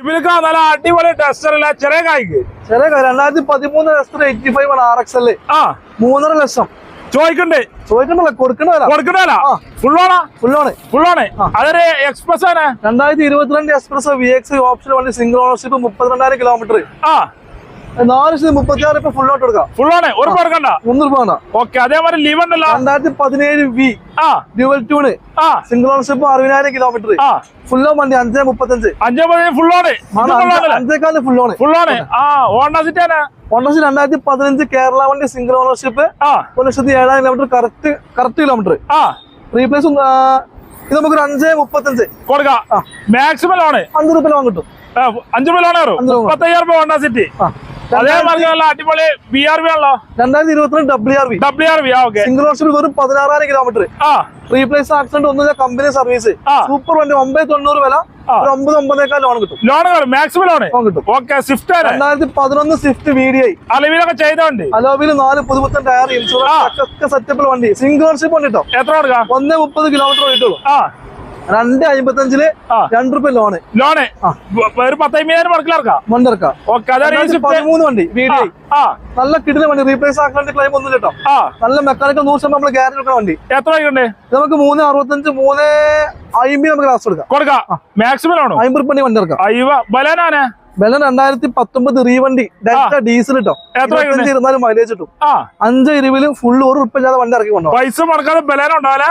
ഗൾഫിലേക്ക് നല്ല അടിപൊളി ടെസ്റ്റർ അല്ല, ചെറിയ കായ്ക്ക് 2013 ടെസ്റ്റർ 85 ആണ് RXL. 3.5 ലക്ഷം ചോദിക്കണ്ടേ? ചോദിക്കണ്ടല്ലോ, കൊടുക്കണല്ല. ഫുള്ളാണ്. അതൊരു എക്സ്പ്രസ് ആണ്. 2022 എക്സ്പ്രസ് VX ഓപ്ഷൻ വണ്ടി, single ownership, 32,000 kilometre, 4,36,000 full out കൊടുക്കാം. ഫുള്ളാണ്, ഒരു കൊടുക്കണ്ട, 1 രൂപ. ഓക്കെ. അതേമാതിരി ലീവ് ഉണ്ടല്ലോ. 2017 V dual tune, single ownership, 60,000 kilometre, ഫുള്ളോ വണ്ടി, 5.35. 5.35 ഫുള്ളാണ്. 5.4 ഫുള്ളാണ്. ഹോണ്ട സിറ്റി 2015 കേരള വണ്ടി, single ownership, 1,07,000 kilometre, correct kilometre. Replace ഇത് നമുക്കൊരു 5.35 കൊടുക്കാം. മാക്സിമം ലോണ് 5 രൂപ ലോൺ കിട്ടും. 5 രൂപ ലോൺ കയറും. 35,000 രൂപ ഹോണ്ട സിറ്റി. അതേമാതിരി അടിപൊളി BRV ആണല്ലോ. 2022 WRV. സിംഗിൾ ഓണർഷിപ്പ്, വെറും 16,000 കിലോമീറ്റർ. റീപ്ലേസ് ആക്സിഡന്റ് ഒന്നുമില്ല, കമ്പനി സർവീസ്, സൂപ്പർ വണ്ടി. 990 വില, 9,900 ലോൺ കിട്ടും. മാക്സിമം ലോൺ കിട്ടും. ഓക്കെ. സ്വിഫ്റ്റ് 2011 സ്വിഫ്റ്റ് VDI അലവിലൊക്കെ ചെയ്തോണ്ട്, അലോവില് 4 പുതുപുത്തൻ ടയർ, ഇൻഷുറൻസ് ഒക്കെ സെറ്റപ്പിൽ വണ്ടി. സിംഗിൾ ഓണർഷിപ്പ് വണ്ടി കേട്ടോ. എത്ര കൊടുക്കാം? 1.30 കിലോമീറ്റർ ഓടിയിട്ടുള്ളൂ. 2.55 2 രൂപ ലോണ്. ഒരു 15,000 മറക്കിലിറക്കാം. 13 വണ്ടി VDI, നല്ല കിടില വണ്ടി. റീപ്ലേസ് ആക്കാണ്ട് ക്ലെയിം ഒന്നും കേട്ടോ. നല്ല മെക്കാനിക്കൽ 100% നമ്മൾ ഗ്യാരണ്ടി എടുക്കുന്ന വണ്ടി. എത്ര നമുക്ക് 3.65 3.50 നമുക്ക് ലാസ്റ്റ് കൊടുക്കാം. മാക്സിമം 50 രൂപ വണ്ടി ഇറക്കാം. ബലൻ 2019 റീവണ്ടി ഡെൽറ്റ ഡീസൽ കേട്ടോ. 25 മൈലേജ് കിട്ടും. 5.20 ഫുള്ള് 1 ഉറുപ്പില്ലാതെ വണ്ടി ഇറക്കി കൊണ്ടോ. പൈസ മുടക്കാതെ ബലേന ഉണ്ടാവില്ല.